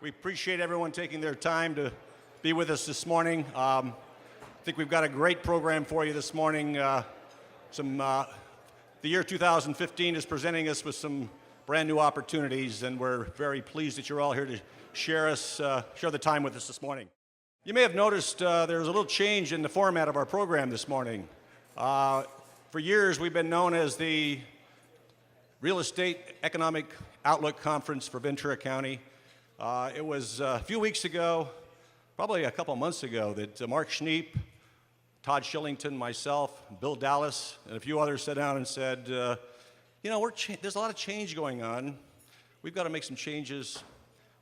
We appreciate everyone taking their time to be with us this morning. I think we've got a great program for you this morning. The year 2015 is presenting us with some brand new opportunities, and we're very pleased that you're all here to share the time with us this morning. You may have noticed there's a little change in the format of our program this morning. For years, we've been known as the Real Estate Economic Outlook Conference for Ventura County. It was a few weeks ago, probably a couple months ago, that Mark Schneep, Todd Shillington, myself, Bill Dallas, and a few others sat down and said, there's a lot of change going on. We've got to make some changes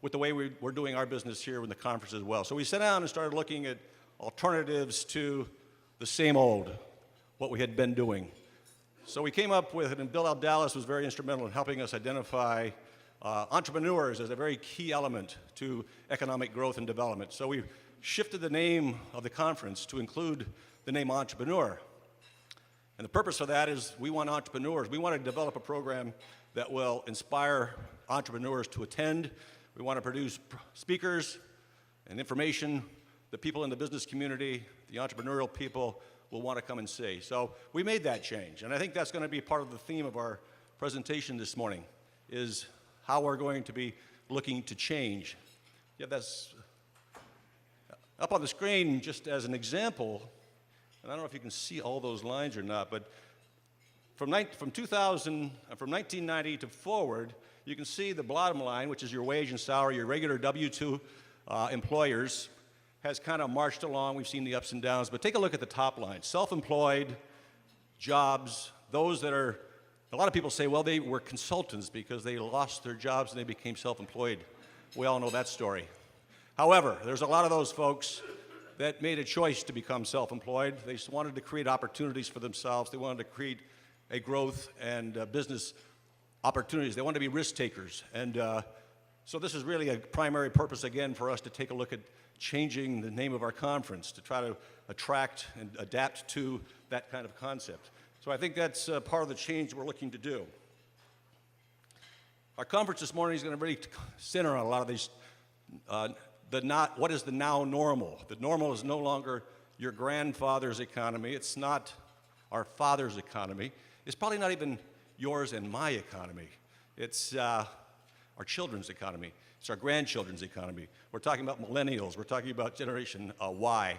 with the way we're doing our business here in the conference as well. So we sat down and started looking at alternatives to the same old, what we had been doing. So we came up with it, and Bill Dallas was very instrumental in helping us identify entrepreneurs as a very key element to economic growth and development. So we shifted the name of the conference to include the name entrepreneur. And the purpose of that is we want entrepreneurs. We want to develop a program that will inspire entrepreneurs to attend. We want to produce speakers and information that people in the business community, the entrepreneurial people, will want to come and see. So we made that change, and I think that's going to be part of the theme of our presentation this morning, is how we're going to be looking to change. Yeah, that's up on the screen just as an example, and I don't know if you can see all those lines or not, but from 1990 to forward, you can see the bottom line, which is your wage and salary, your regular W-2 employers, has kind of marched along. We've seen the ups and downs, but take a look at the top line. Self-employed jobs, those that are, a lot of people say, well, they were consultants because they lost their jobs and they became self-employed. We all know that story. However, there's a lot of those folks that made a choice to become self-employed. They just wanted to create opportunities for themselves. They wanted to create a growth and business opportunities. They wanted to be risk takers. And so this is really a primary purpose, again, for us to take a look at changing the name of our conference to try to attract and adapt to that kind of concept. So I think that's part of the change we're looking to do. Our conference this morning is going to really center on a lot of these, what is the now normal? The normal is no longer your grandfather's economy. It's not our father's economy. It's probably not even yours and my economy. It's our children's economy. It's our grandchildren's economy. We're talking about millennials. We're talking about Generation Y,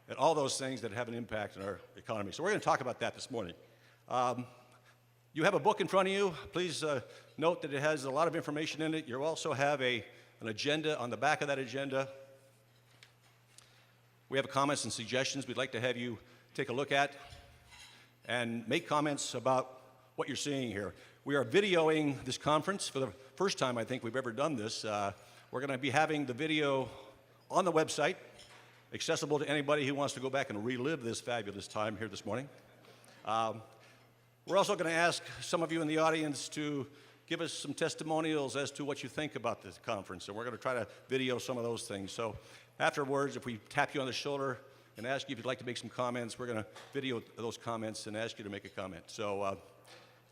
and all those things that have an impact on our economy. So we're going to talk about that this morning. You have a book in front of you. Please note that it has a lot of information in it. You also have an agenda on the back of that agenda. We have comments and suggestions we'd like to have you take a look at and make comments about what you're seeing here. We are videoing this conference for the first time I think we've ever done this. We're going to be having the video on the website, accessible to anybody who wants to go back and relive this fabulous time here this morning. We're also going to ask some of you in the audience to give us some testimonials as to what you think about this conference, and we're going to try to video some of those things. So afterwards, if we tap you on the shoulder and ask you if you'd like to make some comments, we're going to video those comments and ask you to make a comment. So a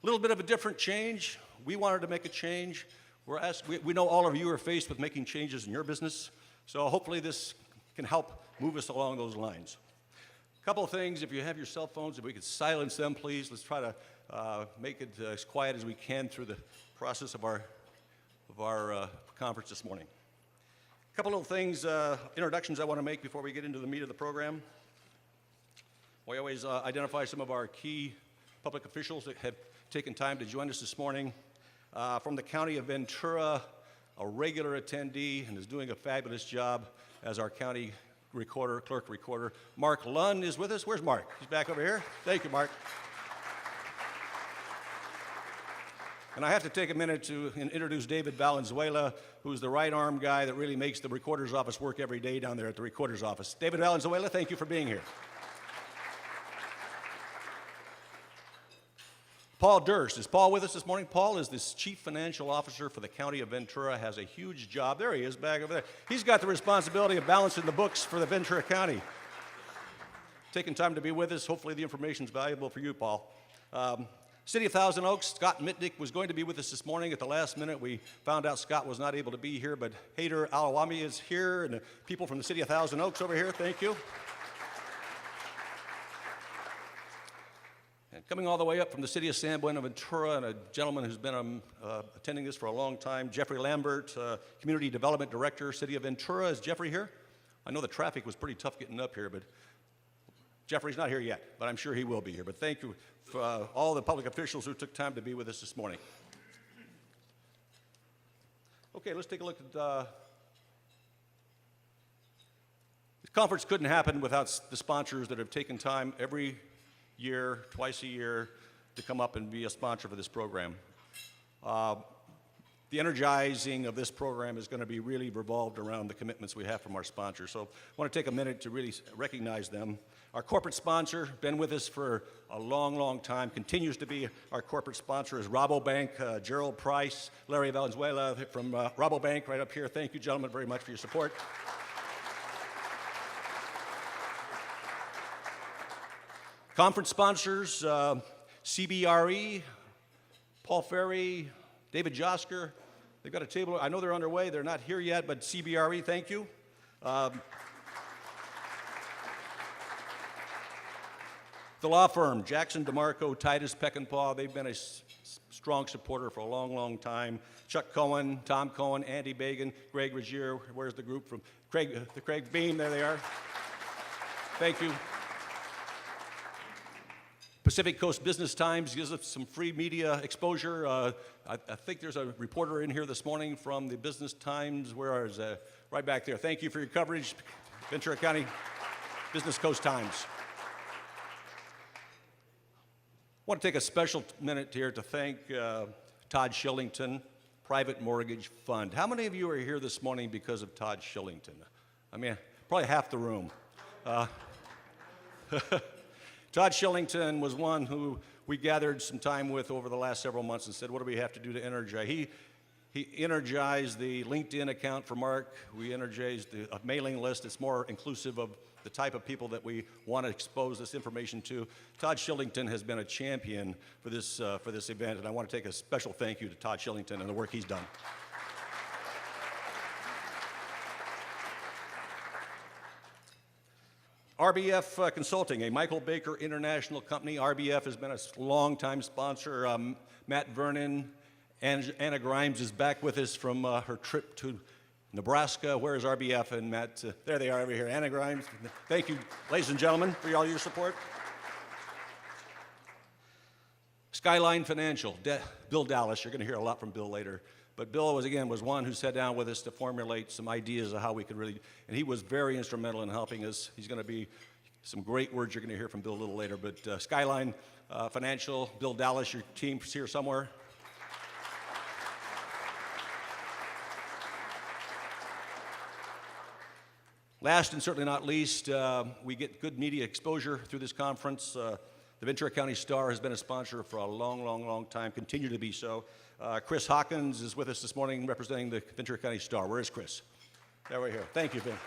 little bit of a different change. We wanted to make a change. We know all of you are faced with making changes in your business, so hopefully this can help move us along those lines. A couple of things, if you have your cell phones, if we could silence them, please. Let's try to make it as quiet as we can through the process of our conference this morning. A couple of things, introductions I want to make before we get into the meat of the program. We always identify some of our key public officials that have taken time to join us this morning. From the County of Ventura, a regular attendee and is doing a fabulous job as our county clerk recorder. Mark Lund is with us. Where's Mark? He's back over here. Thank you, Mark. And I have to take a minute to introduce David Valenzuela, who's the right arm guy that really makes the recorder's office work every day down there at the recorder's office. David Valenzuela, thank you for being here. Paul Durst. Is Paul with us this morning? Paul is the Chief Financial Officer for the County of Ventura, has a huge job. There he is, back over there. He's got the responsibility of balancing the books for the Ventura County. Taking time to be with us. Hopefully the information's valuable for you, Paul. City of Thousand Oaks, Scott Mitnick was going to be with us this morning. At the last minute, we found out Scott was not able to be here, but Hader Alawami is here, and the people from the City of Thousand Oaks over here, thank you. And coming all the way up from the city of San Buenaventura, and a gentleman who's been attending this for a long time, Jeffrey Lambert, Community Development Director, City of Ventura. Is Jeffrey here? I know the traffic was pretty tough getting up here, but Jeffrey's not here yet, but I'm sure he will be here. But thank you for all the public officials who took time to be with us this morning. Okay, let's take a look at the conference couldn't happen without the sponsors that have taken time every year, twice a year, to come up and be a sponsor for this program. The energizing of this program is going to be really revolved around the commitments we have from our sponsors. So I want to take a minute to really recognize them. Our corporate sponsor, been with us for a long, long time, continues to be our corporate sponsor, is Rabobank, Gerald Price, Larry Valenzuela from Rabobank right up here. Thank you, gentlemen, very much for your support. Conference sponsors, CBRE, Paul Ferry, David Josker. They've got a table. I know they're underway. They're not here yet, but CBRE, thank you. The law firm, Jackson DeMarco, Titus Peckinpah, they've been a strong supporter for a long, long time. Chuck Cohen, Tom Cohen, Andy Bagan, Greg Regier. Where's the group from? The Craig Beam, there they are. Thank you. Pacific Coast Business Times gives us some free media exposure. I think there's a reporter in here this morning from the Business Times. Where is right back there. Thank you for your coverage, Ventura County Business Coast Times. I want to take a special minute here to thank Todd Shillington, Private Mortgage Fund. How many of you are here this morning because of Todd Shillington? I mean, probably half the room. Todd Shillington was one who we gathered some time with over the last several months and said, what do we have to do to energize? He energized the LinkedIn account for Mark. We energized the mailing list. It's more inclusive of the type of people that we want to expose this information to. Todd Shillington has been a champion for this event, and I want to take a special thank you to Todd Shillington and the work he's done. RBF Consulting, a Michael Baker International company. RBF has been a long-time sponsor. Matt Vernon, Anna Grimes is back with us from her trip to Nebraska. Where is RBF and Matt? There they are over here. Anna Grimes. Thank you, ladies and gentlemen, for all your support. Skyline Financial, Bill Dallas. You're going to hear a lot from Bill later. But Bill was one who sat down with us to formulate some ideas of how we could really, and he was very instrumental in helping us. He's going to be some great words you're going to hear from Bill a little later. But Skyline Financial, Bill Dallas, your team's here somewhere. Last and certainly not least, we get good media exposure through this conference. The Ventura County Star has been a sponsor for a long, long, long time, continue to be so. Chris Hawkins is with us this morning representing the Ventura County Star. Where is Chris? There we're here. Thank you, Ben.